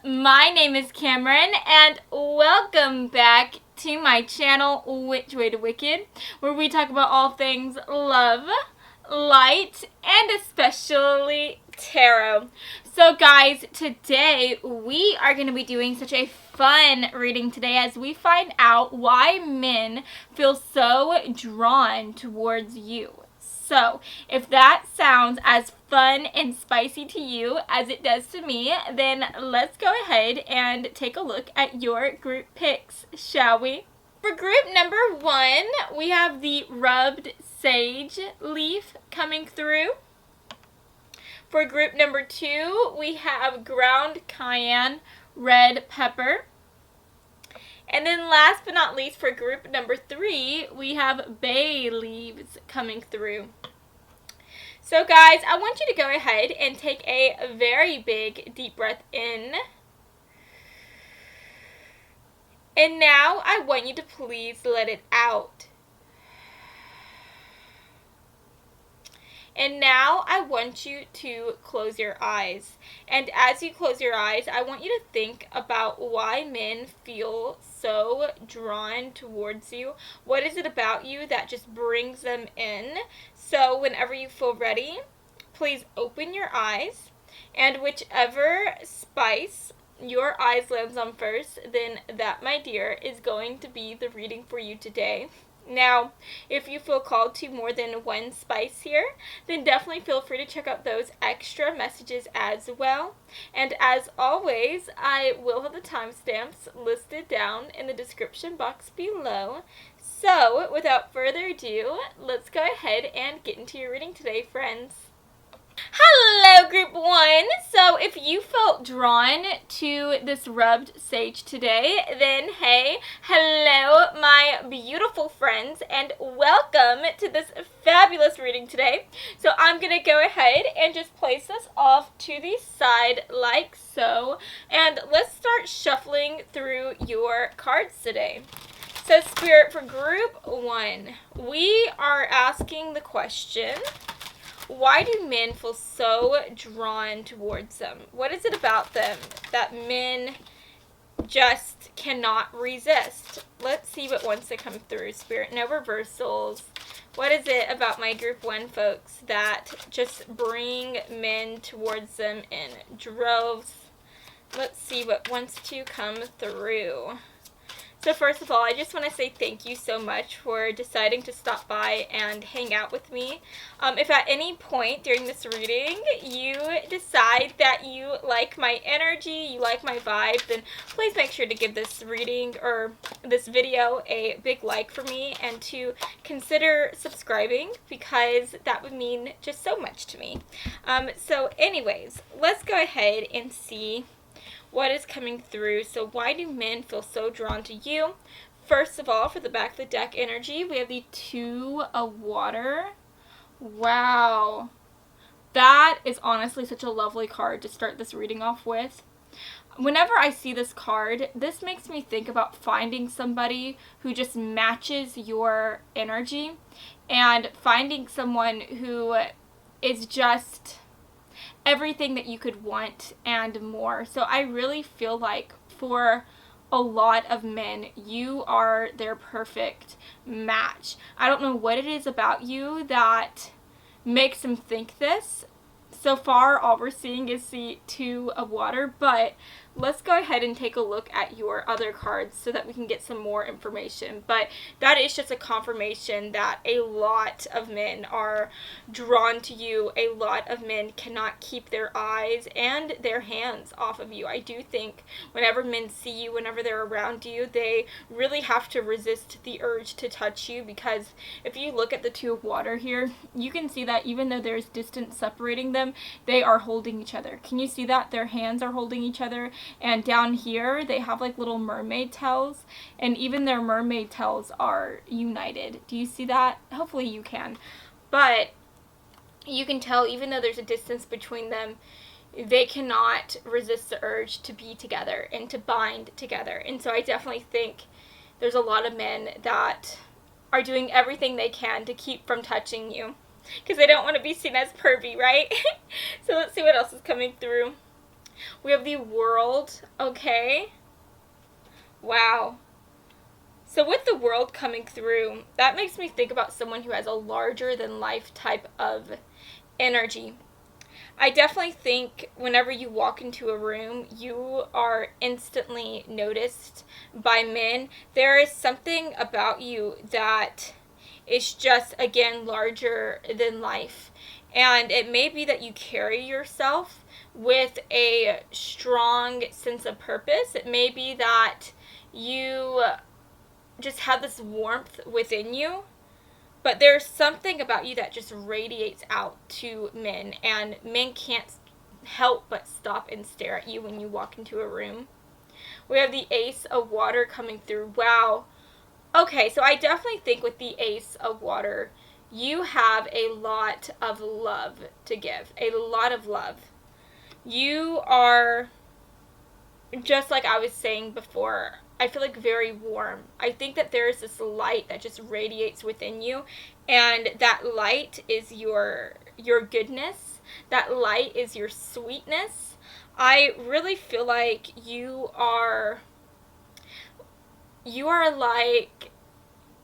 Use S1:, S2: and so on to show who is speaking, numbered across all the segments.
S1: my name is Cameron, and welcome back to my channel, Which Way to Wicked, where we talk about all things love, light, and especially tarot. So guys, today we are going to be doing such a fun reading today as we find out why men feel so drawn towards you. So, if that sounds as fun and spicy to you as it does to me, then let's go ahead and take a look at your group picks, shall we? For group number 1, we have the rubbed sage leaf coming through. For group number 2, we have ground cayenne red pepper. And then last but not least, for group number 3, we have bay leaves coming through. So guys, I want you to go ahead and take a very big deep breath in. And now I want you to please let it out. And now I want you to close your eyes. And as you close your eyes, I want you to think about why men feel so drawn towards you. What is it about you that just brings them in? So whenever you feel ready, please open your eyes. And whichever spice your eyes lands on first, then that, my dear, is going to be the reading for you today. Now, if you feel called to more than one spice here, then definitely feel free to check out those extra messages as well. And as always, I will have the timestamps listed down in the description box below. So, without further ado, let's go ahead and get into your reading today, friends. Hello, group 1. So if you felt drawn to this rubbed sage today, then hey, hello, my beautiful friends, and welcome to this fabulous reading today. So I'm going to go ahead and just place this off to the side like so, and let's start shuffling through your cards today. So Spirit, for group 1, we are asking the question, why do men feel so drawn towards them? What is it about them that men just cannot resist? Let's see what wants to come through, Spirit. No reversals. What is it about my group 1 folks that just bring men towards them in droves? Let's see what wants to come through. So first of all, I just want to say thank you so much for deciding to stop by and hang out with me. If at any point during this reading you decide that you like my energy, you like my vibe, then please make sure to give this reading or this video a big like for me and to consider subscribing because that would mean just so much to me. So anyways, let's go ahead and see what is coming through. So why do men feel so drawn to you? First of all, for the back of the deck energy, we have the 2 of water. Wow. That is honestly such a lovely card to start this reading off with. Whenever I see this card, this makes me think about finding somebody who just matches your energy and finding someone who is just everything that you could want and more. So I really feel like for a lot of men, you are their perfect match. I don't know what it is about you that makes them think this. So far, all we're seeing is the 2 of water, but let's go ahead and take a look at your other cards so that we can get some more information. But that is just a confirmation that a lot of men are drawn to you. A lot of men cannot keep their eyes and their hands off of you. I do think whenever men see you, whenever they're around you, they really have to resist the urge to touch you, because if you look at the 2 of water here, you can see that even though there's distance separating them, they are holding each other. Can you see that? Their hands are holding each other. And down here, they have like little mermaid tails, and even their mermaid tails are united. Do you see that? Hopefully you can. But you can tell, even though there's a distance between them, they cannot resist the urge to be together and to bind together. And so I definitely think there's a lot of men that are doing everything they can to keep from touching you, because they don't want to be seen as pervy, right? So let's see what else is coming through. We have the World, okay? Wow. So with the World coming through, that makes me think about someone who has a larger than life type of energy. I definitely think whenever you walk into a room, you are instantly noticed by men. There is something about you that is just, again, larger than life. And it may be that you carry yourself with a strong sense of purpose. It may be that you just have this warmth within you, but there's something about you that just radiates out to men, and men can't help but stop and stare at you when you walk into a room. We have the Ace of Water coming through. Wow. Okay, so I definitely think with the Ace of Water, you have a lot of love to give. A lot of love. You are, just like I was saying before, I feel like very warm. I think that there is this light that just radiates within you, and that light is your goodness. That light is your sweetness. I really feel like you are like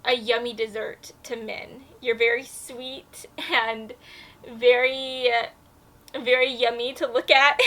S1: a yummy dessert to men. You're very sweet and very very yummy to look at.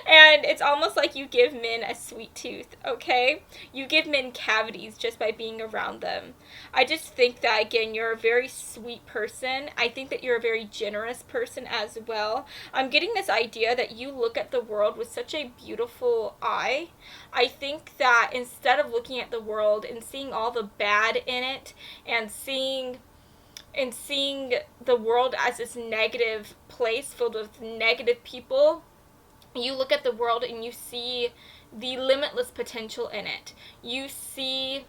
S1: And it's almost like you give men a sweet tooth, okay? You give men cavities just by being around them. I just think that, again, you're a very sweet person. I think that you're a very generous person as well. I'm getting this idea that you look at the world with such a beautiful eye. I think that instead of looking at the world and seeing all the bad in it and seeing the world as this negative place filled with negative people, you look at the world and you see the limitless potential in it. You see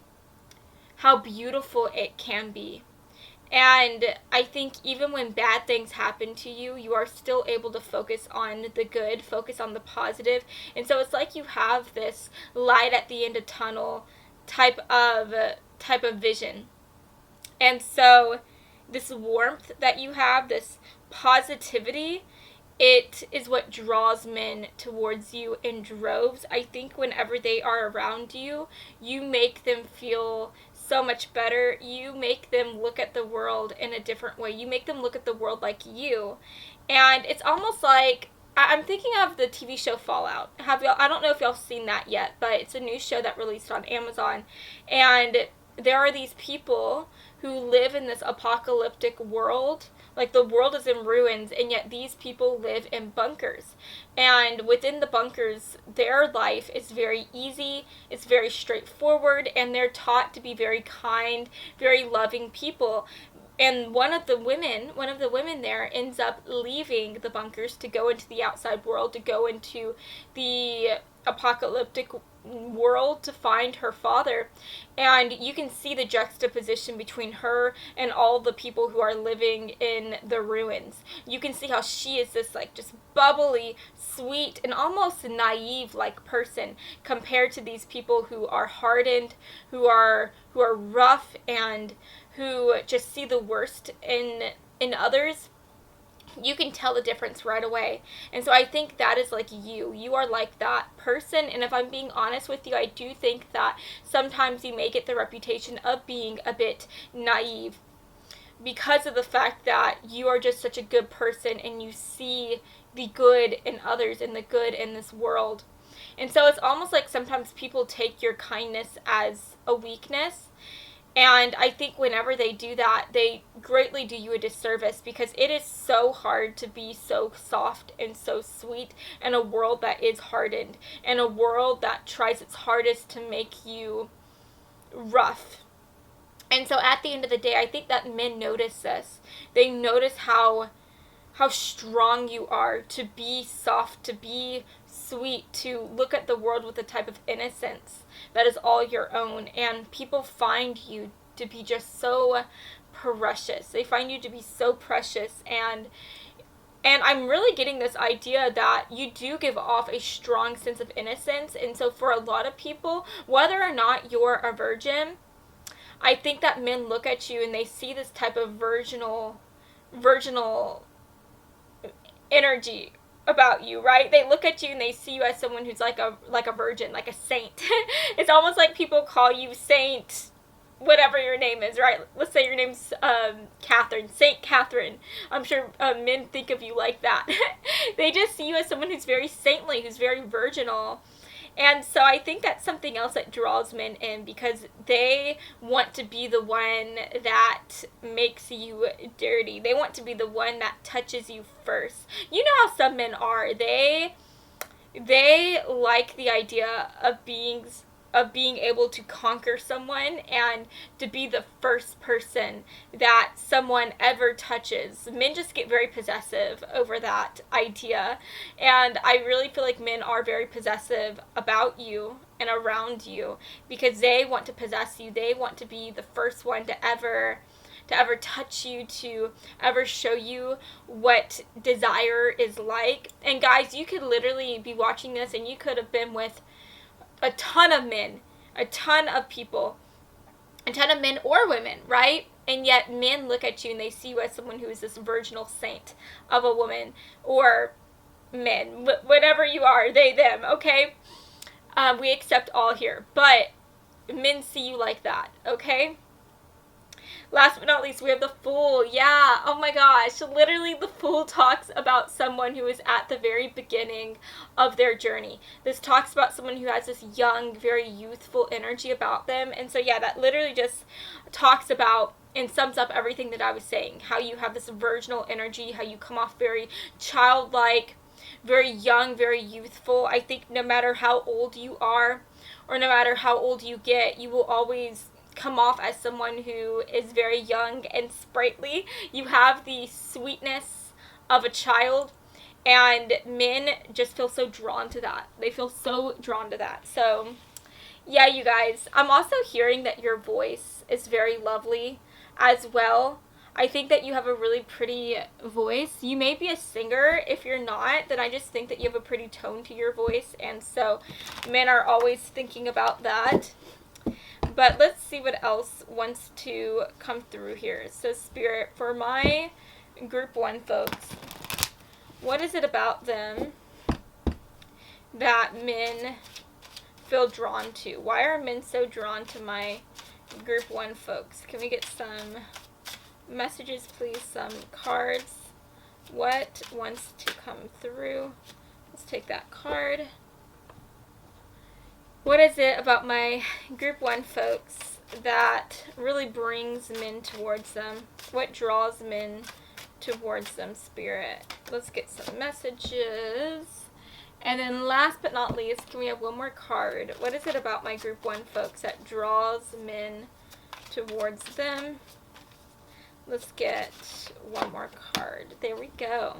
S1: how beautiful it can be. And I think even when bad things happen to you, you are still able to focus on the good, focus on the positive. And so it's like you have this light at the end of tunnel type of vision. And so this warmth that you have, this positivity, it is what draws men towards you in droves. I think whenever they are around you, you make them feel so much better. You make them look at the world in a different way. You make them look at the world like you. And it's almost like, I'm thinking of the TV show Fallout. I don't know if y'all seen that yet, but it's a new show that released on Amazon. And there are these people who live in this apocalyptic world. Like, the world is in ruins, and yet these people live in bunkers. And within the bunkers, their life is very easy, it's very straightforward, and they're taught to be very kind, very loving people. And one of the women there ends up leaving the bunkers to go into the outside world, to go into the apocalyptic world to find her father. And you can see the juxtaposition between her and all the people who are living in the ruins. You can see how she is this like just bubbly, sweet, and almost naive like person compared to these people who are hardened, who are rough, and who just see the worst in others. You can tell the difference right away. And so I think that is like you are like that person. And if I'm being honest with you, I do think that sometimes you may get the reputation of being a bit naive because of the fact that you are just such a good person and you see the good in others and the good in this world. And so it's almost like sometimes people take your kindness as a weakness. And I think whenever they do that, they greatly do you a disservice, because it is so hard to be so soft and so sweet in a world that is hardened, in a world that tries its hardest to make you rough. And so at the end of the day, I think that men notice this. They notice how strong you are, to be soft, to be sweet, to look at the world with a type of innocence that is all your own. And people find you to be just so precious. They find you to be so precious. And I'm really getting this idea that you do give off a strong sense of innocence. And so for a lot of people, whether or not you're a virgin, I think that men look at you and they see this type of virginal energy about you, right? They look at you and they see you as someone who's like a virgin, like a saint. It's almost like people call you Saint whatever your name is, right? Let's say your name's Catherine, Saint Catherine. I'm sure men think of you like that. They just see you as someone who's very saintly, who's very virginal. And so I think that's something else that draws men in, because they want to be the one that makes you dirty. They want to be the one that touches you first. You know how some men are. They like the idea of being able to conquer someone and to be the first person that someone ever touches. Men just get very possessive over that idea. And I really feel like men are very possessive about you and around you, because they want to possess you. They want to be the first one to ever touch you, to ever show you what desire is like. And guys, you could literally be watching this and you could have been with a ton of men, a ton of people, a ton of men or women, right? And yet men look at you and they see you as someone who is this virginal saint of a woman, or men, whatever you are, they, them, okay? We accept all here, but men see you like that, okay? Last but not least, we have the Fool. Yeah, oh my gosh. Literally, the Fool talks about someone who is at the very beginning of their journey. This talks about someone who has this young, very youthful energy about them. And so, yeah, that literally just talks about and sums up everything that I was saying. How you have this virginal energy, how you come off very childlike, very young, very youthful. I think no matter how old you are, or no matter how old you get, you will always come off as someone who is very young and sprightly. You have the sweetness of a child, and men just feel so drawn to that. They feel so drawn to that. So, yeah, you guys, I'm also hearing that your voice is very lovely as well. I think that you have a really pretty voice. You may be a singer. If you're not, then I just think that you have a pretty tone to your voice, and so men are always thinking about that. But let's see what else wants to come through here. So, Spirit, for my group 1 folks, what is it about them that men feel drawn to? Why are men so drawn to my group 1 folks? Can we get some messages, please? Some cards. What wants to come through? Let's take that card. What is it about my group 1 folks that really brings men towards them? What draws men towards them, Spirit? Let's get some messages. And then last but not least, can we have one more card? What is it about my group 1 folks that draws men towards them? Let's get one more card. There we go.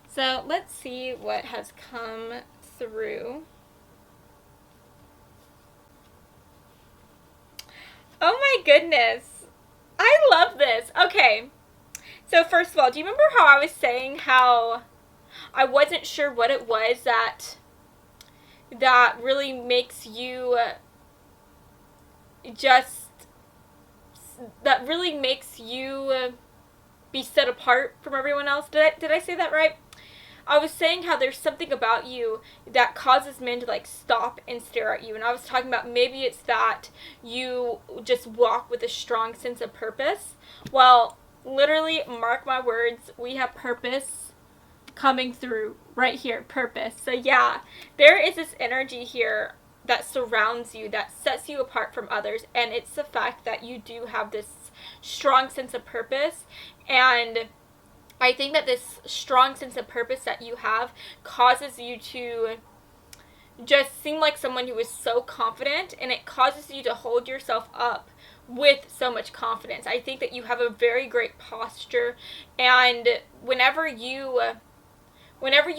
S1: So let's see what has come through. Oh my goodness. I love this. Okay. So first of all, do you remember how I was saying how I wasn't sure what it was that really makes you be set apart from everyone else? Did I say that right? I was saying how there's something about you that causes men to like stop and stare at you. And I was talking about maybe it's that you just walk with a strong sense of purpose. Well, literally, mark my words, we have purpose coming through right here. Purpose. So yeah, there is this energy here that surrounds you, that sets you apart from others. And it's the fact that you do have this strong sense of purpose. And I think that this strong sense of purpose that you have causes you to just seem like someone who is so confident, and it causes you to hold yourself up with so much confidence. I think that you have a very great posture, and whenever you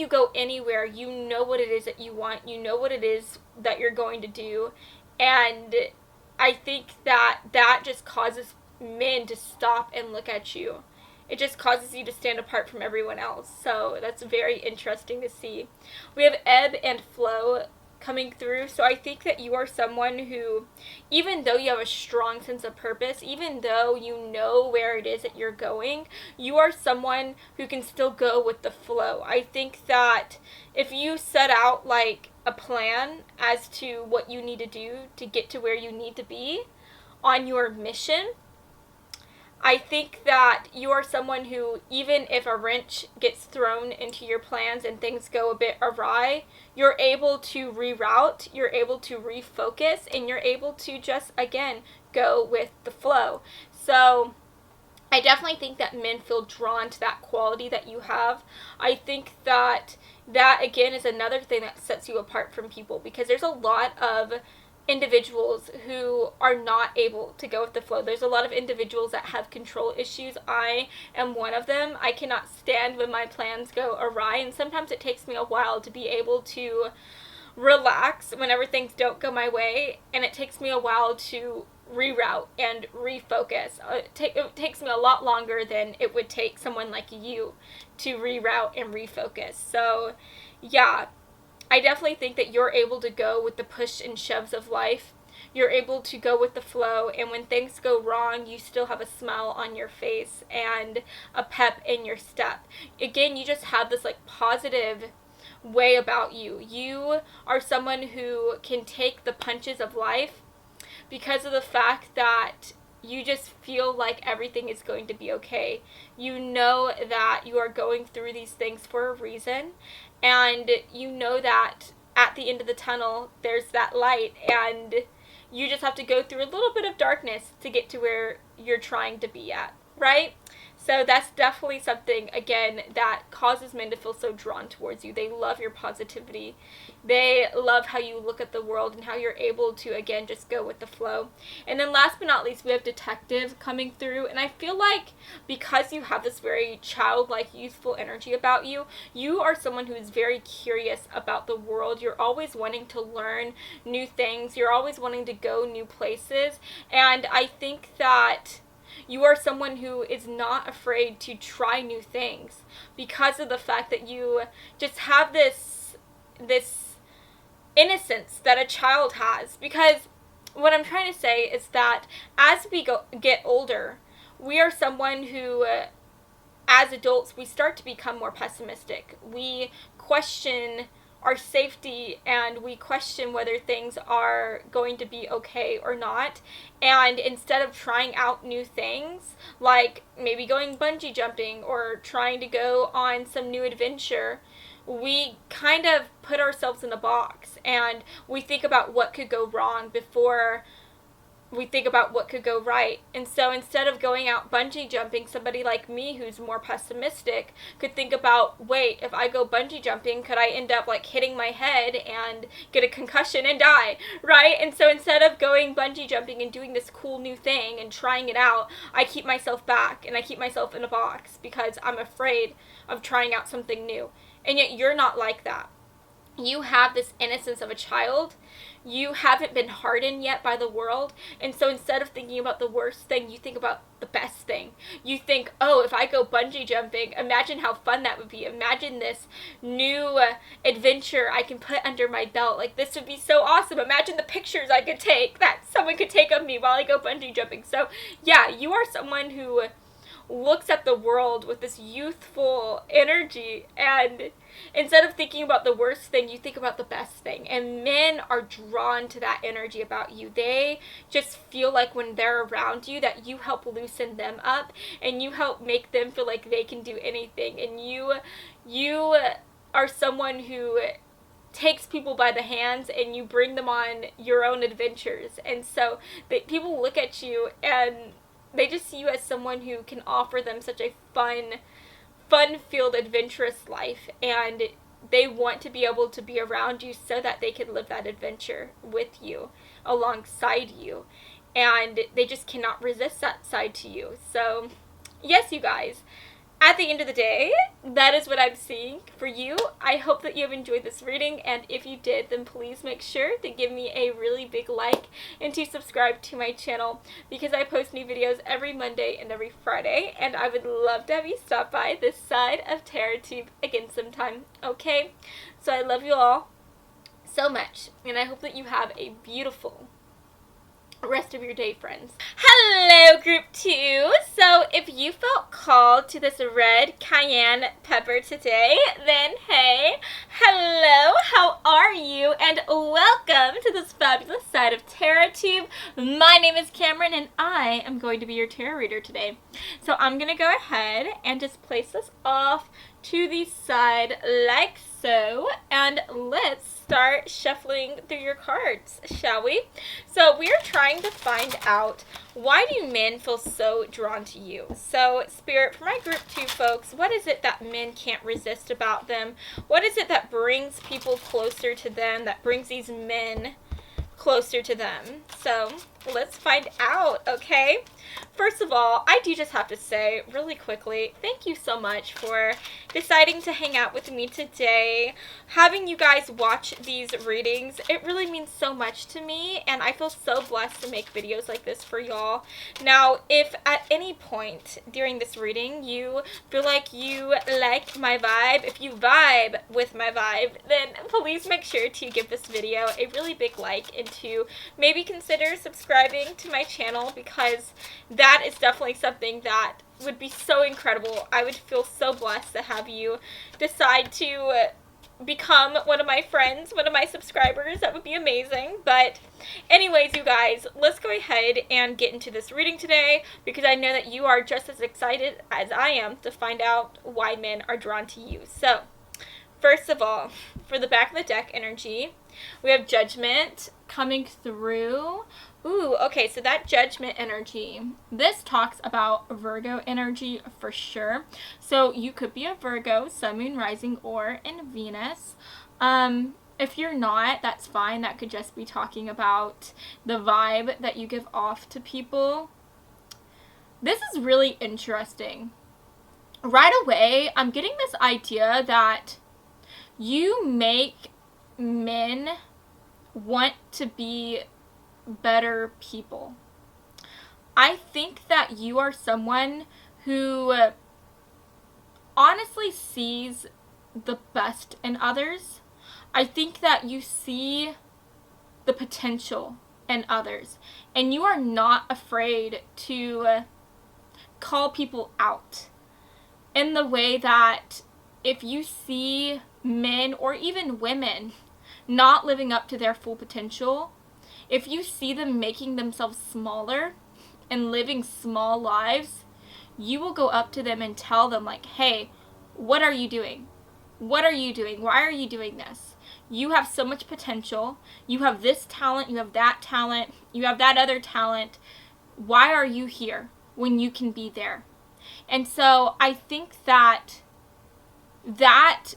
S1: go anywhere, you know what it is that you want, you know what it is that you're going to do, and I think that just causes men to stop and look at you. It just causes you to stand apart from everyone else. So that's very interesting to see. We have ebb and flow coming through. So I think that you are someone who, even though you have a strong sense of purpose, even though you know where it is that you're going, you are someone who can still go with the flow. I think that if you set out like a plan as to what you need to do to get to where you need to be on your mission, I think that you are someone who, even if a wrench gets thrown into your plans and things go a bit awry, you're able to reroute, you're able to refocus, and you're able to just, again, go with the flow. So I definitely think that men feel drawn to that quality that you have. I think that again, is another thing that sets you apart from people, because there's a lot of individuals who are not able to go with the flow. There's a lot of individuals that have control issues. I am one of them. I cannot stand when my plans go awry, and sometimes it takes me a while to be able to relax whenever things don't go my way, and it takes me a while to reroute and refocus. It takes me a lot longer than it would take someone like you to reroute and refocus. So yeah, I definitely think that you're able to go with the push and shoves of life. You're able to go with the flow, and when things go wrong, you still have a smile on your face and a pep in your step. Again, you just have this like positive way about you. You are someone who can take the punches of life because of the fact that you just feel like everything is going to be okay. You know that you are going through these things for a reason, and you know that at the end of the tunnel there's that light, and you just have to go through a little bit of darkness to get to where you're trying to be at, right? So that's definitely something, again, that causes men to feel so drawn towards you. They love your positivity. They love how you look at the world and how you're able to, again, just go with the flow. And then last but not least, we have detective coming through. And I feel like because you have this very childlike, youthful energy about you, you are someone who is very curious about the world. You're always wanting to learn new things. You're always wanting to go new places. And I think that you are someone who is not afraid to try new things because of the fact that you just have this innocence that a child has. Because what I'm trying to say is that as we get older, we are someone who, as adults, we start to become more pessimistic. We question our safety, and we question whether things are going to be okay or not. And instead of trying out new things, like maybe going bungee jumping or trying to go on some new adventure, we kind of put ourselves in a box, and we think about what could go wrong before we think about what could go right. And so instead of going out bungee jumping, somebody like me who's more pessimistic could think about, wait, if I go bungee jumping, could I end up like hitting my head and get a concussion and die, right? And so instead of going bungee jumping and doing this cool new thing and trying it out, I keep myself back and I keep myself in a box because I'm afraid of trying out something new. And yet you're not like that. You have this innocence of a child. You haven't been hardened yet by the world. And so instead of thinking about the worst thing, you think about the best thing. You think, oh, if I go bungee jumping, imagine how fun that would be. Imagine this new adventure I can put under my belt. Like, this would be so awesome. Imagine the pictures I could take that someone could take of me while I go bungee jumping. So yeah, you are someone who looks at the world with this youthful energy, and instead of thinking about the worst thing, you think about the best thing. And men are drawn to that energy about you. They just feel like when they're around you that you help loosen them up and you help make them feel like they can do anything. And you are someone who takes people by the hands and you bring them on your own adventures. And so people look at you and they just see you as someone who can offer them such a fun-filled, adventurous life, and they want to be able to be around you so that they can live that adventure with you, alongside you, and they just cannot resist that side to you. So, yes, you guys, at the end of the day, that is what I'm seeing for you. I hope that you have enjoyed this reading, and if you did, then please make sure to give me a really big like and to subscribe to my channel, because I post new videos every Monday and every Friday, and I would love to have you stop by this side of TarotTube again sometime, okay? So I love you all so much, and I hope that you have a beautiful rest of your day, friends. Hello, group 2. So if you felt called to this red cayenne pepper today, then hey, hello, how are you? And welcome to this fabulous side of Tarot Tube. My name is Cameron, and I am going to be your tarot reader today. So I'm going to go ahead and just place this off to the side like so, and let's start shuffling through your cards, shall we? So we are trying to find out, why do men feel so drawn to you? So Spirit, for my group 2 folks, what is it that men can't resist about them? What is it that brings people closer to them, that brings these men closer to them? So let's find out, okay? First of all, I do just have to say really quickly, thank you so much for deciding to hang out with me today. Having you guys watch these readings, it really means so much to me, and I feel so blessed to make videos like this for y'all. Now, if at any point during this reading you feel like you like my vibe, if you vibe with my vibe, then please make sure to give this video a really big like, and to maybe consider subscribing to my channel, because that is definitely something that would be so incredible. I would feel so blessed to have you decide to become one of my friends, one of my subscribers. That would be amazing. But anyways, you guys, let's go ahead and get into this reading today, because I know that you are just as excited as I am to find out why men are drawn to you. So first of all, for the back of the deck energy, we have Judgment coming through. Ooh, okay, so that Judgment energy, this talks about Virgo energy for sure. So you could be a Virgo, Sun, Moon, Rising, or in Venus. If you're not, that's fine. That could just be talking about the vibe that you give off to people. This is really interesting. Right away, I'm getting this idea that you make men want to be better people. I think that you are someone who honestly sees the best in others. I think that you see the potential in others, and you are not afraid to call people out in the way that if you see men or even women not living up to their full potential, if you see them making themselves smaller and living small lives, you will go up to them and tell them, like, hey, what are you doing? What are you doing? Why are you doing this? You have so much potential. You have this talent. You have that talent. You have that other talent. Why are you here when you can be there? And so I think that that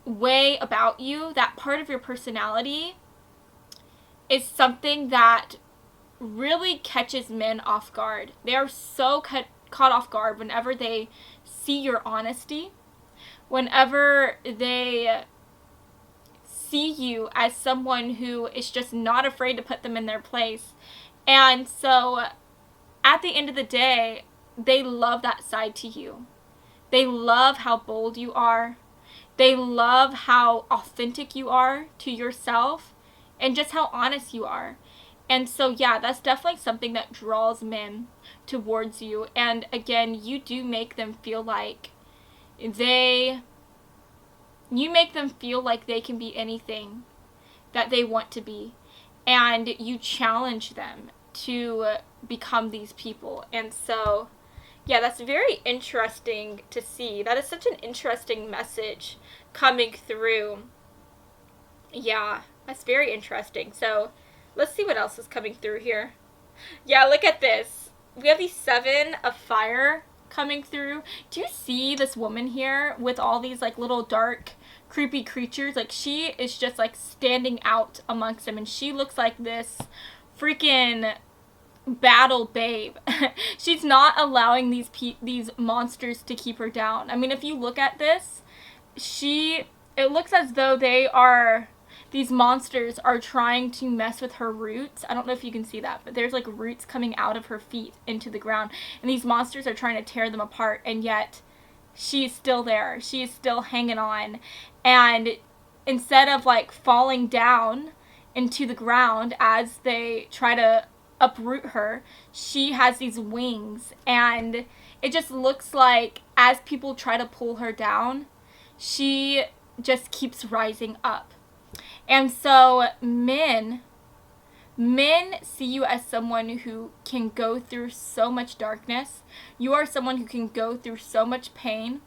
S1: way about you, that part of your personality, is something that really catches men off guard. They are so caught off guard whenever they see your honesty, whenever they see you as someone who is just not afraid to put them in their place. And so at the end of the day, they love that side to you. They love how bold you are. They love how authentic you are to yourself, and just how honest you are. And so, yeah, that's definitely something that draws men towards you. And again, you do make them feel like they can be anything that they want to be. And you challenge them to become these people. And so, yeah, that's very interesting to see. That is such an interesting message coming through. Yeah, that's very interesting. So let's see what else is coming through here. Yeah, look at this. We have the 7 of Fire coming through. Do you see this woman here with all these like little dark creepy creatures? Like, she is just like standing out amongst them, and she looks like this freaking battle babe. She's not allowing these monsters to keep her down. I mean, if you look at this, it looks as though these monsters are trying to mess with her roots. I don't know if you can see that, but there's like roots coming out of her feet into the ground, and these monsters are trying to tear them apart, and yet she's still there. She is still hanging on, and instead of like falling down into the ground as they try to uproot her, she has these wings, and it just looks like as people try to pull her down, she just keeps rising up. And so men see you as someone who can go through so much darkness. You are someone who can go through so much pain.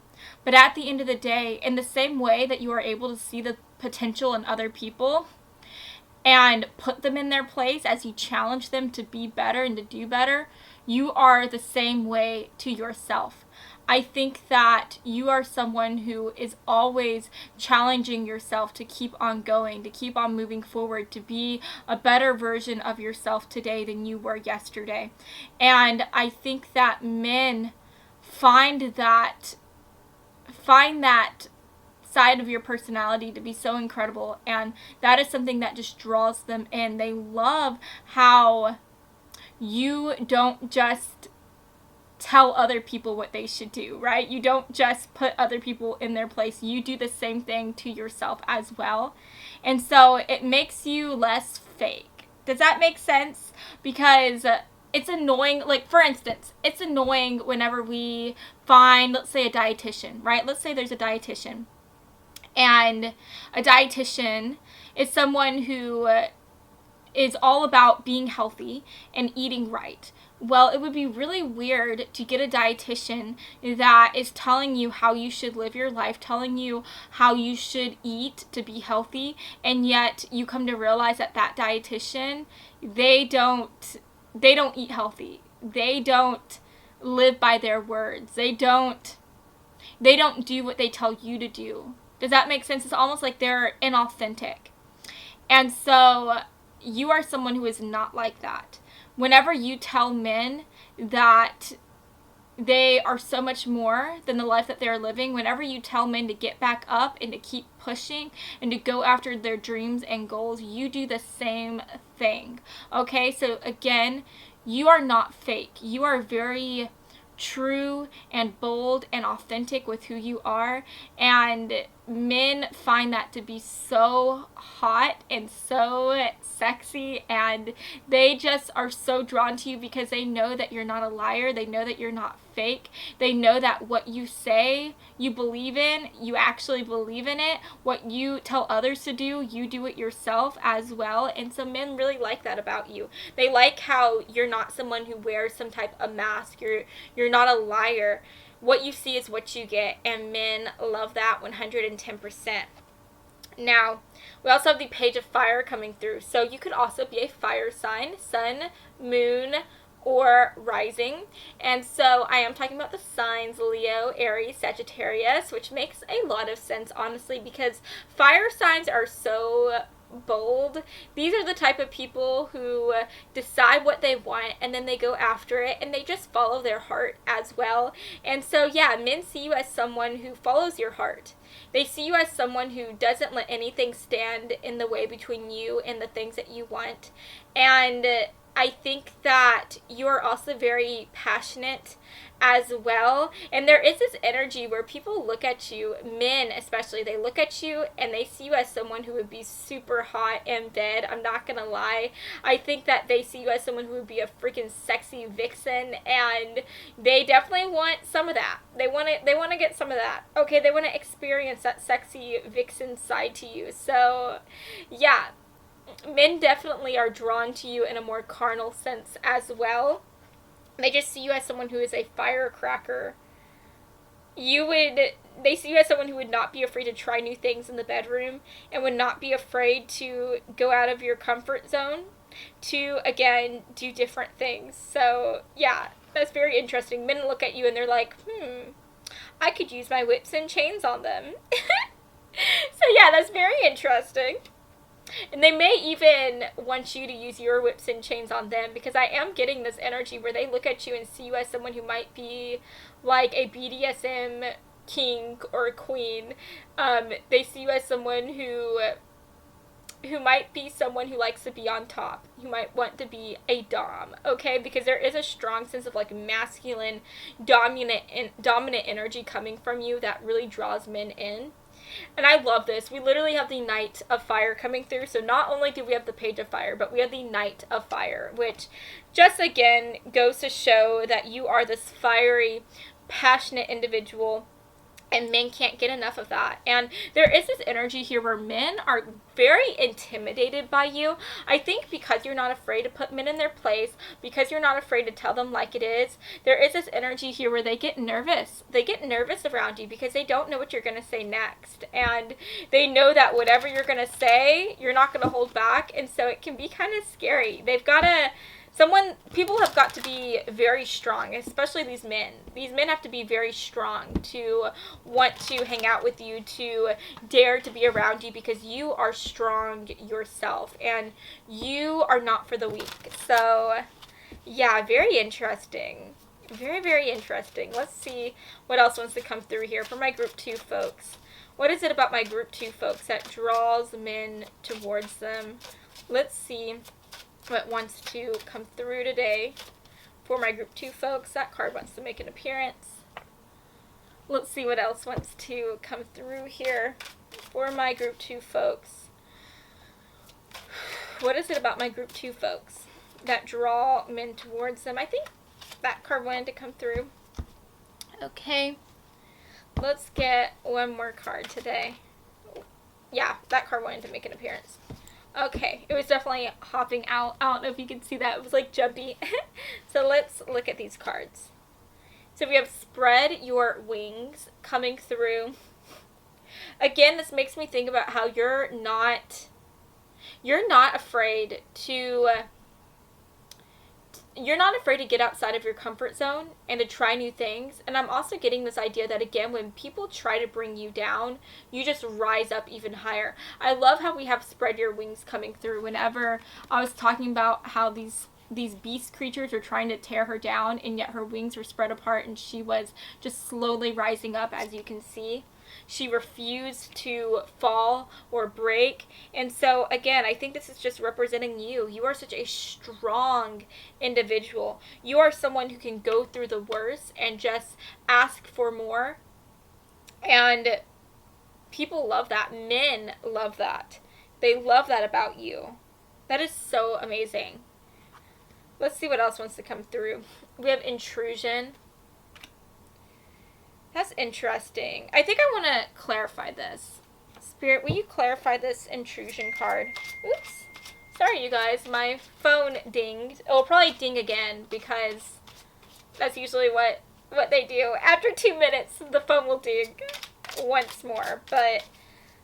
S1: But at the end of the day, in the same way that you are able to see the potential in other people and put them in their place as you challenge them to be better and to do better, you are the same way to yourself. I think that you are someone who is always challenging yourself to keep on going, to keep on moving forward, to be a better version of yourself today than you were yesterday. And I think that men find that side of your personality to be so incredible, and that is something that just draws them in. They love how you don't just tell other people what they should do, right? You don't just put other people in their place. You do the same thing to yourself as well. And so it makes you less fake. Does that make sense? Because it's annoying. Like, for instance, it's annoying whenever we find, let's say, a dietitian, right? Let's say there's a dietitian. And a dietitian is someone who is all about being healthy and eating right. Well, it would be really weird to get a dietitian that is telling you how you should live your life, telling you how you should eat to be healthy, and yet you come to realize that that dietitian, they don't eat healthy. They don't live by their words. They don't do what they tell you to do. Does that make sense? It's almost like they're inauthentic. And so you are someone who is not like that. Whenever you tell men that they are so much more than the life that they're living, whenever you tell men to get back up and to keep pushing and to go after their dreams and goals, you do the same thing. Okay, so again, you are not fake. You are very true and bold and authentic with who you are, and men find that to be so hot and so sexy, and they just are so drawn to you because they know that you're not a liar. They know that you're not fake. They know that what you say you believe in, you actually believe in it. What you tell others to do, you do it yourself as well. And so men really like that about you. They like how you're not someone who wears some type of mask. You're not a liar. What you see is what you get, and men love that 110%. Now, we also have the Page of Fire coming through. So you could also be a fire sign, sun, moon, or rising. And so I am talking about the signs Leo, Aries, Sagittarius, which makes a lot of sense, honestly, because fire signs are so bold. These are the type of people who decide what they want and then they go after it, and they just follow their heart as well. And so yeah, men see you as someone who follows your heart. They see you as someone who doesn't let anything stand in the way between you and the things that you want. And I think that you are also very passionate as well. And there is this energy where people look at you, men especially, they look at you and they see you as someone who would be super hot in bed. I'm not gonna lie. I think that they see you as someone who would be a freaking sexy vixen, and they definitely want some of that. They want to get some of that. Okay, they want to experience that sexy vixen side to you. So, yeah. Men definitely are drawn to you in a more carnal sense as well. They just see you as someone who is a firecracker. They see you as someone who would not be afraid to try new things in the bedroom and would not be afraid to go out of your comfort zone to, again, do different things. So, yeah, that's very interesting. Men look at you and they're like, I could use my whips and chains on them. So, yeah, that's very interesting. And they may even want you to use your whips and chains on them, because I am getting this energy where they look at you and see you as someone who might be like a BDSM king or a queen. They see you as someone who might be someone who likes to be on top, who might want to be a dom, okay? Because there is a strong sense of like masculine, dominant energy coming from you that really draws men in. And I love this. We literally have the Knight of Fire coming through. So not only do we have the Page of Fire, but we have the Knight of Fire, which just again goes to show that you are this fiery, passionate individual. And men can't get enough of that. And there is this energy here where men are very intimidated by you. I think because you're not afraid to put men in their place, because you're not afraid to tell them like it is, there is this energy here where they get nervous. They get nervous around you because they don't know what you're going to say next. And they know that whatever you're going to say, you're not going to hold back. And so it can be kind of scary. People have got to be very strong, especially these men. These men have to be very strong to want to hang out with you, to dare to be around you, because you are strong yourself and you are not for the weak. So, yeah, very interesting. Very, very interesting. Let's see what else wants to come through here for my group 2 folks. What is it about my group 2 folks that draws men towards them? Let's see what wants to come through today for my group 2 folks. That card wants to make an appearance. Let's see what else wants to come through here for my group 2 folks. What is it about my group 2 folks that draw men towards them? I think that card wanted to come through. Okay, let's get one more card today. Yeah, that card wanted to make an appearance. Okay, it was definitely hopping out. I don't know if you can see that. It was like jumpy. So let's look at these cards. So we have spread your wings coming through. Again, this makes me think about how you're not afraid to get outside of your comfort zone and to try new things. And I'm also getting this idea that, again, when people try to bring you down, you just rise up even higher. I love how we have spread your wings coming through. Whenever I was talking about how these beast creatures were trying to tear her down, and yet her wings were spread apart and she was just slowly rising up, as you can see. She refused to fall or break. And so, again, I think this is just representing you. You are such a strong individual. You are someone who can go through the worst and just ask for more. And people love that. Men love that. They love that about you. That is so amazing. Let's see what else wants to come through. We have intrusion. That's interesting. I think I want to clarify this. Spirit, will you clarify this intrusion card? Oops. Sorry, you guys. My phone dinged. It will probably ding again because that's usually what they do. After 2 minutes, the phone will ding once more. But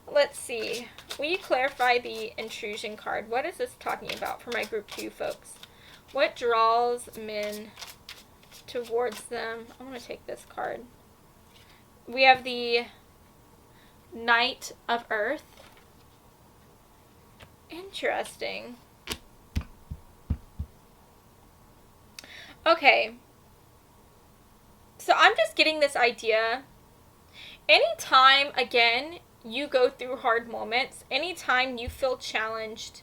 S1: let's see. Will you clarify the intrusion card? What is this talking about for my group 2 folks? What draws men towards them? I'm going to take this card. We have the Knight of Earth. Interesting. Okay. So I'm just getting this idea. Anytime, again, you go through hard moments, anytime you feel challenged,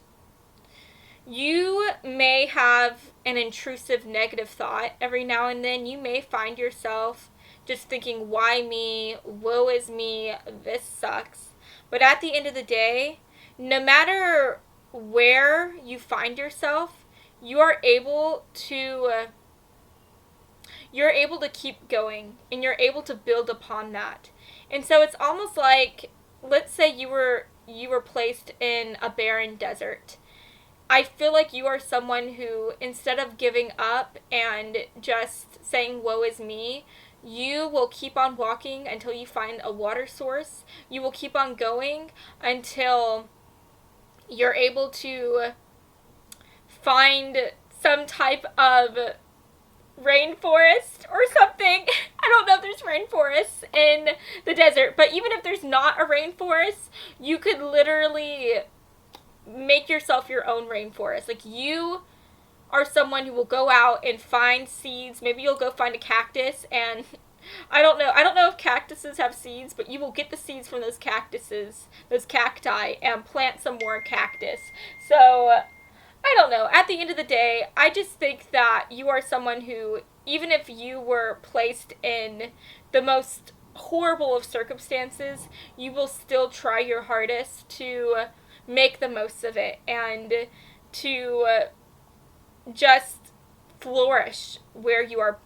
S1: you may have an intrusive negative thought every now and then. You may find yourself just thinking, why me? Woe is me. This sucks. But at the end of the day, no matter where you find yourself, you are able to keep going, and you're able to build upon that. And so it's almost like, let's say you were placed in a barren desert. I feel like you are someone who, instead of giving up and just saying, woe is me, you will keep on walking until you find a water source. You will keep on going until you're able to find some type of rainforest or something. I don't know if there's rainforests in the desert, but even if there's not a rainforest, you could literally make yourself your own rainforest. Like, you are someone who will go out and find seeds. Maybe you'll go find a cactus, and I don't know if cactuses have seeds, but you will get the seeds from those cactuses, those cacti, and plant some more cactus. So, I don't know. At the end of the day, I just think that you are someone who, even if you were placed in the most horrible of circumstances, you will still try your hardest to make the most of it and to just flourish where you are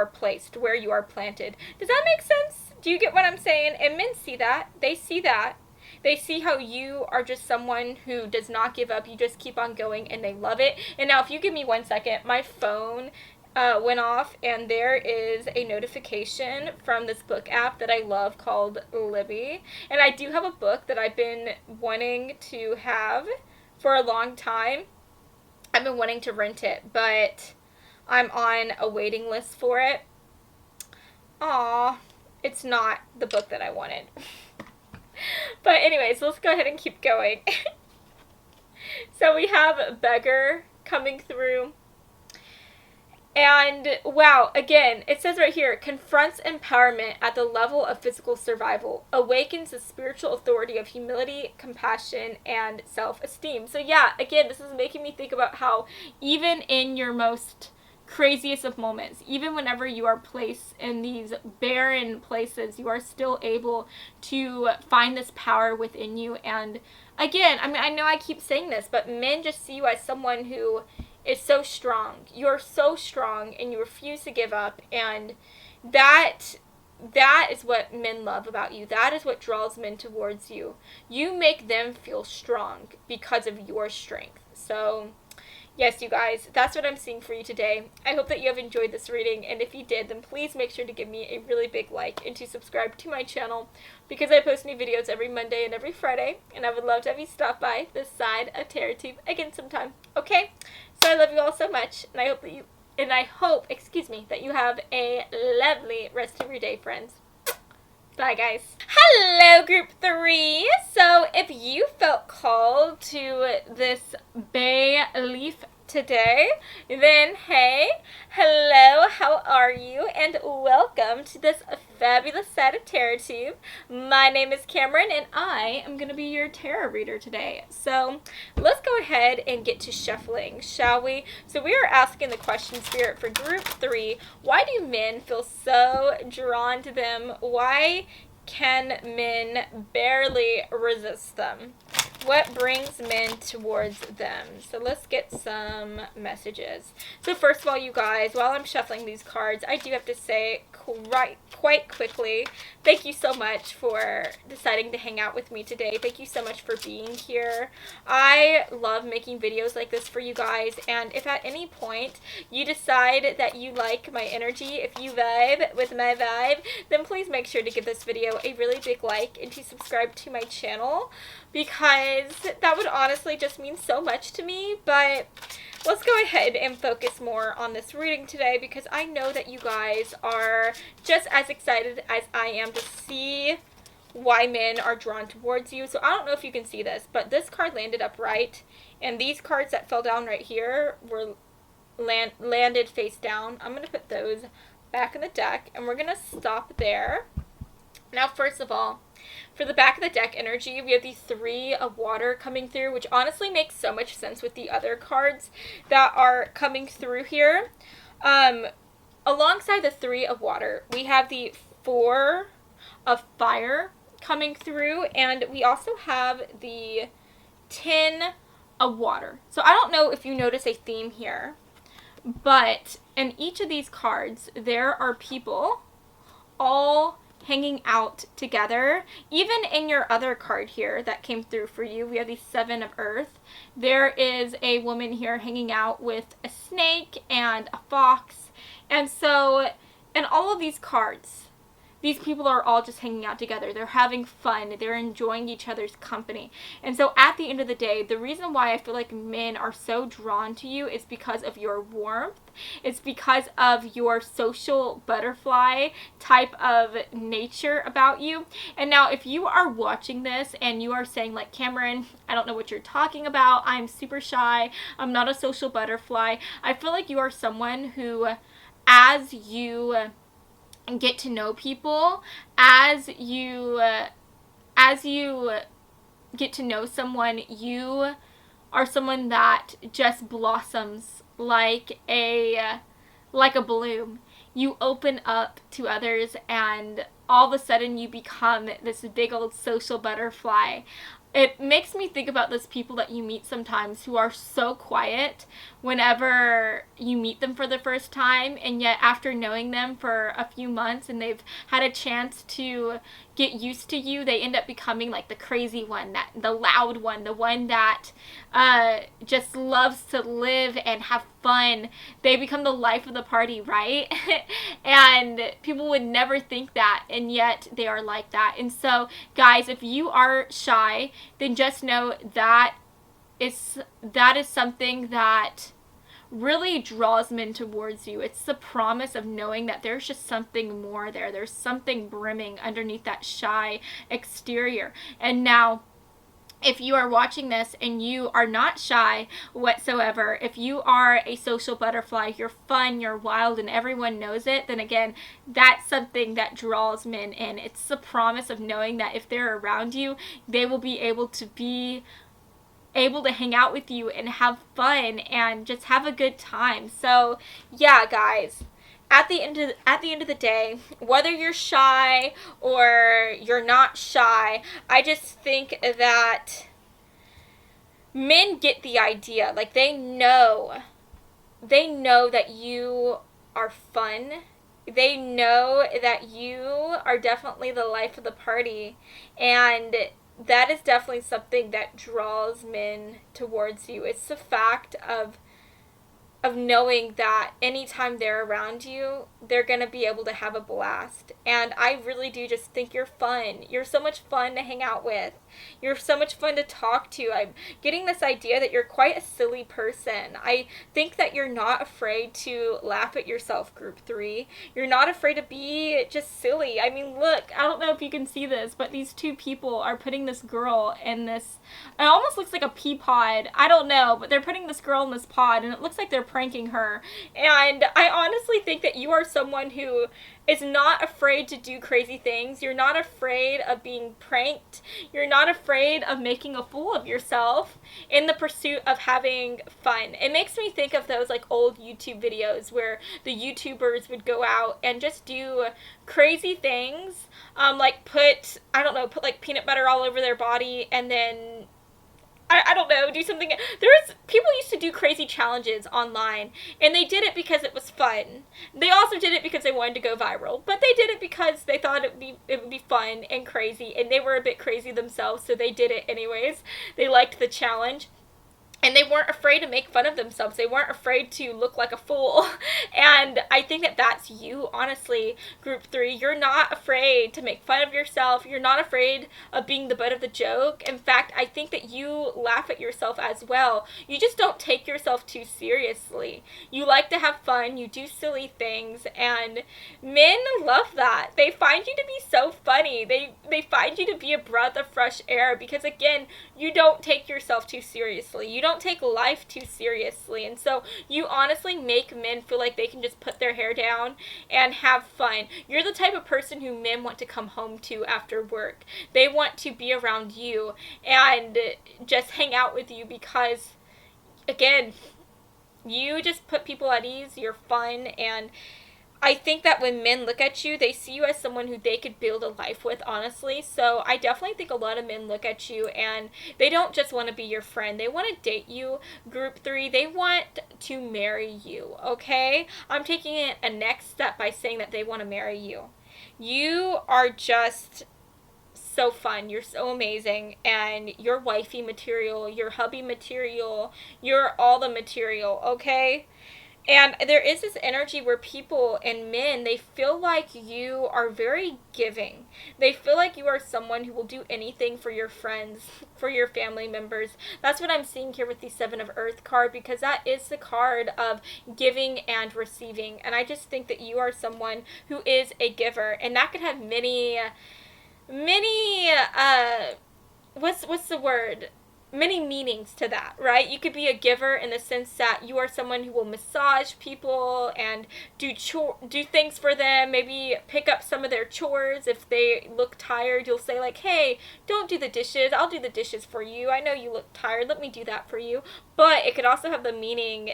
S1: placed, where you are planted. Does that make sense? Do you get what I'm saying? And men see that. They see that. They see how you are just someone who does not give up. You just keep on going, and they love it. And now, if you give me 1 second, my phone went off, and there is a notification from this book app that I love called Libby. And I do have a book that I've been wanting to have for a long time. I've been wanting to rent it, but I'm on a waiting list for it. Aw, it's not the book that I wanted. But anyways, let's go ahead and keep going. So we have Beggar coming through. And wow, again, it says right here, confronts empowerment at the level of physical survival, awakens the spiritual authority of humility, compassion, and self-esteem. So yeah, again, this is making me think about how even in your most craziest of moments, even whenever you are placed in these barren places, you are still able to find this power within you. And again, I mean, I know I keep saying this, but men just see you as someone who is so strong. You're so strong and you refuse to give up, and that is what men love about you. That is what draws men towards you. You make them feel strong because of your strength. So yes, you guys, that's what I'm seeing for you today. I hope that you have enjoyed this reading, and if you did, then please make sure to give me a really big like and to subscribe to my channel, because I post new videos every Monday and every Friday, and I would love to have you stop by this side of TerraTube again sometime. Okay? So I love you all so much, and I hope that you have a lovely rest of your day, friends. Bye, guys. Hello, group 3. So if you felt called to this bay leaf today, then hey, hello, how are you? And welcome to this fabulous side of TerraTube. My name is Cameron, and I am going to be your tarot reader today. So let's go ahead and get to shuffling, shall we? So we are asking the question, Spirit, for group 3. Why do men feel so drawn to them? Why can men barely resist them? What brings men towards them? So let's get some messages. So first of all, you guys, while I'm shuffling these cards, I do have to say quite quickly, thank you so much for deciding to hang out with me today. Thank you so much for being here. I love making videos like this for you guys, and if at any point you decide that you like my energy, if you vibe with my vibe, then please make sure to give this video a really big like and to subscribe to my channel, because that would honestly just mean so much to me. But let's go ahead and focus more on this reading today, because I know that you guys are just as excited as I am to see why men are drawn towards you. So I don't know if you can see this, but this card landed upright, and these cards that fell down right here were landed face down. I'm going to put those back in the deck, and we're going to stop there. Now, first of all, for the back of the deck energy, we have the 3 of water coming through, which honestly makes so much sense with the other cards that are coming through here. Alongside the 3 of water, we have the 4 of fire coming through, and we also have the 10 of water. So I don't know if you notice a theme here, but in each of these cards, there are people all hanging out together. Even in your other card here that came through for you, we have the 7 of earth. There is a woman here hanging out with a snake and a fox. And so in all of these cards, these people are all just hanging out together. They're having fun. They're enjoying each other's company. And so at the end of the day, the reason why I feel like men are so drawn to you is because of your warmth. It's because of your social butterfly type of nature about you. And now if you are watching this and you are saying like, Cameron, I don't know what you're talking about. I'm super shy. I'm not a social butterfly. I feel like you are someone who, as you get to know people, as you get to know someone, you are someone that just blossoms like a bloom. You open up to others, and all of a sudden you become this big old social butterfly. It makes me think about those people that you meet sometimes who are so quiet whenever you meet them for the first time, and yet after knowing them for a few months and they've had a chance to get used to you, they end up becoming like the crazy one, that the loud one, the one that just loves to live and have fun. They become the life of the party, right? And people would never think that, and yet they are like that. And so, guys, if you are shy, then just know that is something that really draws men towards you. It's the promise of knowing that there's just something more there. There's something brimming underneath that shy exterior. And now, if you are watching this and you are not shy whatsoever, if you are a social butterfly, you're fun, you're wild, and everyone knows it, then again, that's something that draws men in. It's the promise of knowing that if they're around you, they will be able to hang out with you and have fun and just have a good time. So, yeah, guys. At the end of the day, whether you're shy or you're not shy, I just think that men get the idea. Like, they know that you are fun. They know that you are definitely the life of the party, and that is definitely something that draws men towards you. It's the fact of knowing that anytime they're around you, they're going to be able to have a blast. And I really do just think you're fun. You're so much fun to hang out with. You're so much fun to talk to. I'm getting this idea that you're quite a silly person. I think that you're not afraid to laugh at yourself, group 3. You're not afraid to be just silly. I mean, look, I don't know if you can see this, but these two people are putting this girl in this, it almost looks like a pea pod. I don't know, but they're putting this girl in this pod, and it looks like they're pranking her. And I honestly think that you are someone who is not afraid to do crazy things. You're not afraid of being pranked. You're not afraid of making a fool of yourself in the pursuit of having fun. It makes me think of those like old YouTube videos where the YouTubers would go out and just do crazy things, like put like peanut butter all over their body, and then I don't know, do something. People used to do crazy challenges online, and they did it because it was fun. They also did it because they wanted to go viral, but they did it because they thought it would be fun and crazy, and they were a bit crazy themselves, so they did it anyways. They liked the challenge. And they weren't afraid to make fun of themselves. They weren't afraid to look like a fool. And I think that that's you, honestly, group 3. You're not afraid to make fun of yourself. You're not afraid of being the butt of the joke. In fact, I think that you laugh at yourself as well. You just don't take yourself too seriously. You like to have fun. You do silly things. And men love that. They find you to be so funny. They find you to be a breath of fresh air because, again, you don't take yourself too seriously. You don't take life too seriously. And so you honestly make men feel like they can just put their hair down and have fun. You're the type of person who men want to come home to after work. They want to be around you and just hang out with you because, again, you just put people at ease. You're fun, and I think that when men look at you, they see you as someone who they could build a life with, honestly. So I definitely think a lot of men look at you and they don't just want to be your friend. They want to date you, group 3. They want to marry you, okay? I'm taking it a next step by saying that they want to marry you. You are just so fun. You're so amazing, and you're wifey material, you're hubby material, you're all the material, okay? And there is this energy where people and men, they feel like you are very giving. They feel like you are someone who will do anything for your friends, for your family members. That's what I'm seeing here with the 7 of Earth card, because that is the card of giving and receiving. And I just think that you are someone who is a giver. And that could have many, what's the word? Many meanings to that, right? You could be a giver in the sense that you are someone who will massage people and do things for them, maybe pick up some of their chores. If they look tired, you'll say like, hey, don't do the dishes, I'll do the dishes for you. I know you look tired, let me do that for you. But it could also have the meaning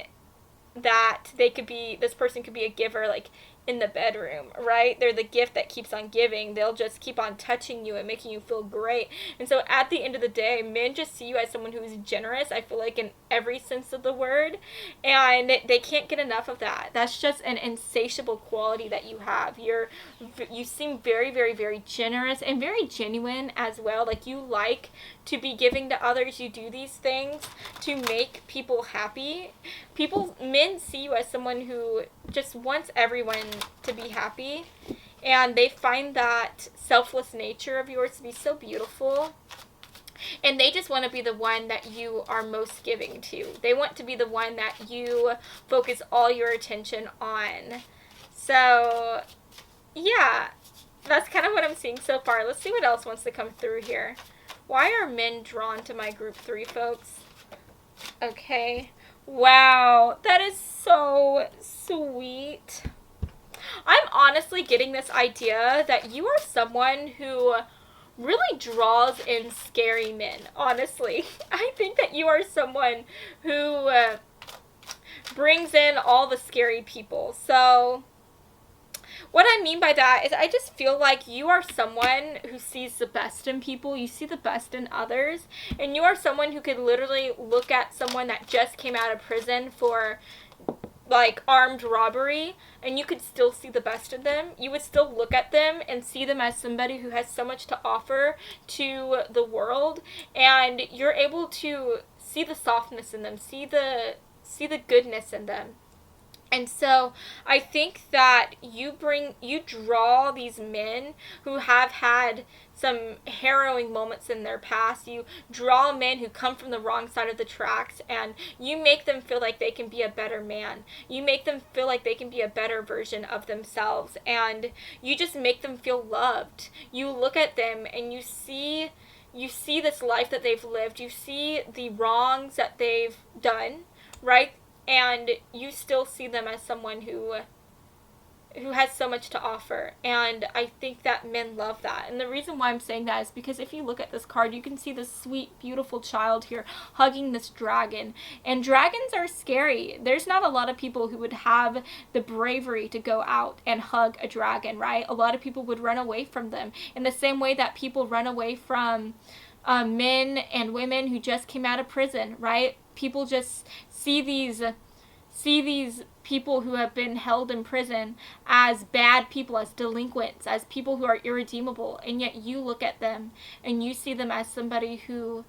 S1: that this person could be a giver, like in the bedroom, right? They're the gift that keeps on giving. They'll just keep on touching you and making you feel great. And so at the end of the day, men just see you as someone who's generous, I feel like, in every sense of the word. And they can't get enough of that. That's just an insatiable quality that you have. You seem very, very, very generous and very genuine as well. Like, you like to be giving to others. You do these things to make people happy. Men see you as someone who just wants everyone to be happy, and they find that selfless nature of yours to be so beautiful, and they just want to be the one that you are most giving to. They want to be the one that you focus all your attention on. So yeah, that's kind of what I'm seeing so far. Let's see what else wants to come through here. Why are men drawn to my group 3, folks? Okay. Wow, that is so sweet. I'm honestly getting this idea that you are someone who really draws in scary men, honestly. I think that you are someone who brings in all the scary people. So what I mean by that is I just feel like you are someone who sees the best in people. You see the best in others. And you are someone who could literally look at someone that just came out of prison for, like, armed robbery, and you could still see the best in them. You would still look at them and see them as somebody who has so much to offer to the world. And you're able to see the softness in them, see the goodness in them. And so I think that you draw these men who have had some harrowing moments in their past. You draw men who come from the wrong side of the tracks, and you make them feel like they can be a better man. You make them feel like they can be a better version of themselves, and you just make them feel loved. You look at them and you see this life that they've lived. You see the wrongs that they've done, right? And you still see them as someone who has so much to offer. And I think that men love that. And the reason why I'm saying that is because if you look at this card, you can see this sweet, beautiful child here hugging this dragon. And dragons are scary. There's not a lot of people who would have the bravery to go out and hug a dragon, right? A lot of people would run away from them in the same way that people run away from men and women who just came out of prison, right? People just see these people who have been held in prison as bad people, as delinquents, as people who are irredeemable, and yet you look at them and you see them as somebody who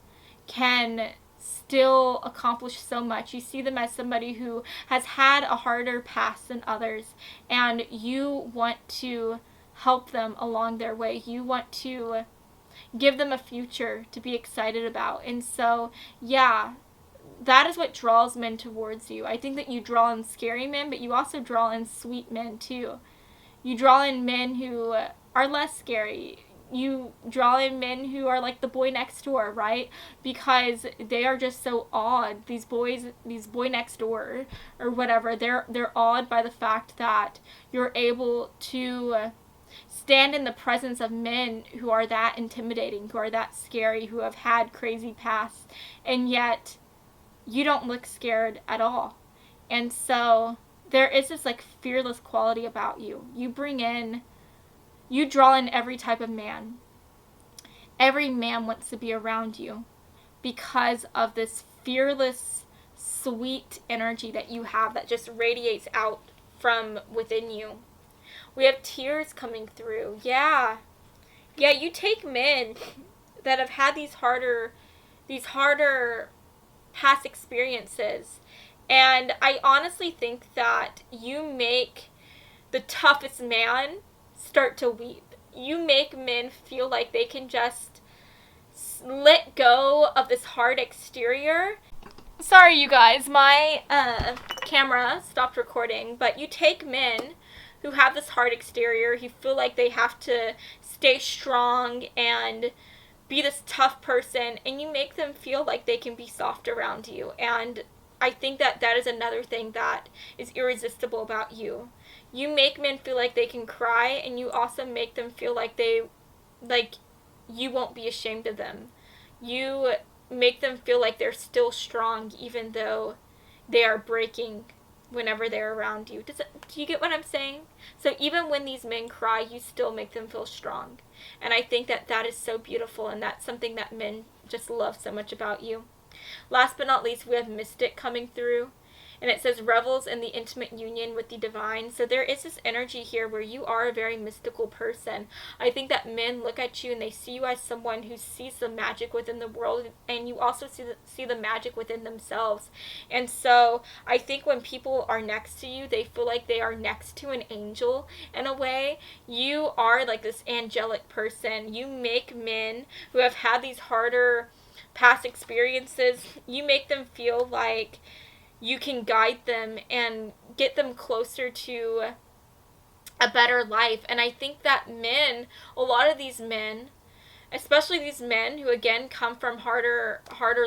S1: can still accomplish so much. You see them as somebody who has had a harder past than others, and you want to help them along their way. You want to give them a future to be excited about. And so, yeah, that is what draws men towards you. I think that you draw in scary men, but you also draw in sweet men too. You draw in men who are less scary. You draw in men who are like the boy next door, right? Because they are just so awed. These boy next door or whatever, they're awed by the fact that you're able to stand in the presence of men who are that intimidating, who are that scary, who have had crazy pasts, and yet you don't look scared at all. And so there is this like fearless quality about you. You draw in every type of man. Every man wants to be around you because of this fearless, sweet energy that you have that just radiates out from within you. We have tears coming through. Yeah, you take men that have had these harder past experiences, and I honestly think that you make the toughest man start to weep. You make men feel like they can just let go of this hard exterior. Sorry, you guys, my camera stopped recording, but you take men who have this hard exterior, who feel like they have to stay strong and be this tough person, and you make them feel like they can be soft around you. And I think that that is another thing that is irresistible about you. You make men feel like they can cry, and you also make them feel like you won't be ashamed of them. You make them feel like they're still strong even though they are breaking whenever they're around you. Do you get what I'm saying? So even when these men cry, you still make them feel strong. And I think that that is so beautiful, and that's something that men just love so much about you. Last but not least, we have Mystic coming through. And it says revels in the intimate union with the divine. So there is this energy here where you are a very mystical person. I think that men look at you and they see you as someone who sees the magic within the world, and you also see the magic within themselves. And so I think when people are next to you, they feel like they are next to an angel in a way. You are like this angelic person. You make men who have had these harder past experiences, you make them feel like you can guide them and get them closer to a better life. And I think that men, a lot of these men, especially these men who again come from harder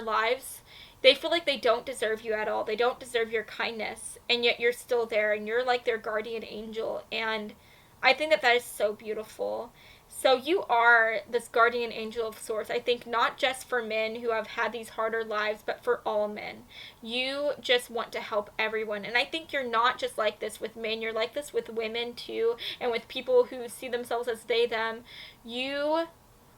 S1: lives, they feel like they don't deserve you at all. They don't deserve your kindness, and yet you're still there, and you're like their guardian angel. And I think that that is so beautiful. So you are this guardian angel of sorts. I think not just for men who have had these harder lives, but for all men. You just want to help everyone. And I think you're not just like this with men. You're like this with women too, and with people who see themselves as they, them. You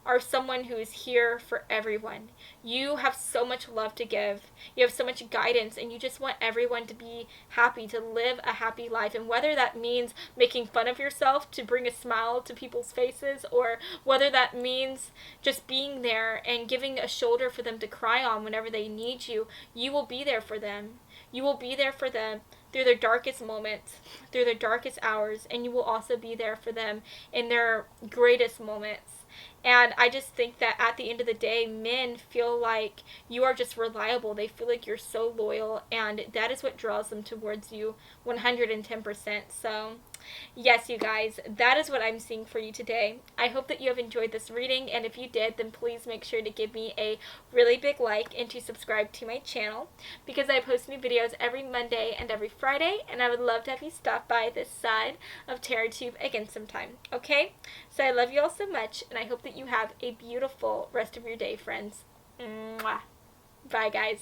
S1: are someone who is here for everyone. You have so much love to give. You have so much guidance, and you just want everyone to be happy, to live a happy life. And whether that means making fun of yourself to bring a smile to people's faces, or whether that means just being there and giving a shoulder for them to cry on whenever they need you, you will be there for them. You will be there for them through their darkest moments, through their darkest hours, and you will also be there for them in their greatest moments. And I just think that at the end of the day, men feel like you are just reliable. They feel like you're so loyal, and that is what draws them towards you 110%. So, yes, you guys, that is what I'm seeing for you today. I hope that you have enjoyed this reading, and if you did, then please make sure to give me a really big like and to subscribe to my channel, because I post new videos every Monday and every Friday, and I would love to have you stop by this side of TerraTube again sometime, okay? So I love you all so much, and I hope that you have a beautiful rest of your day, friends. Mwah. Bye, guys.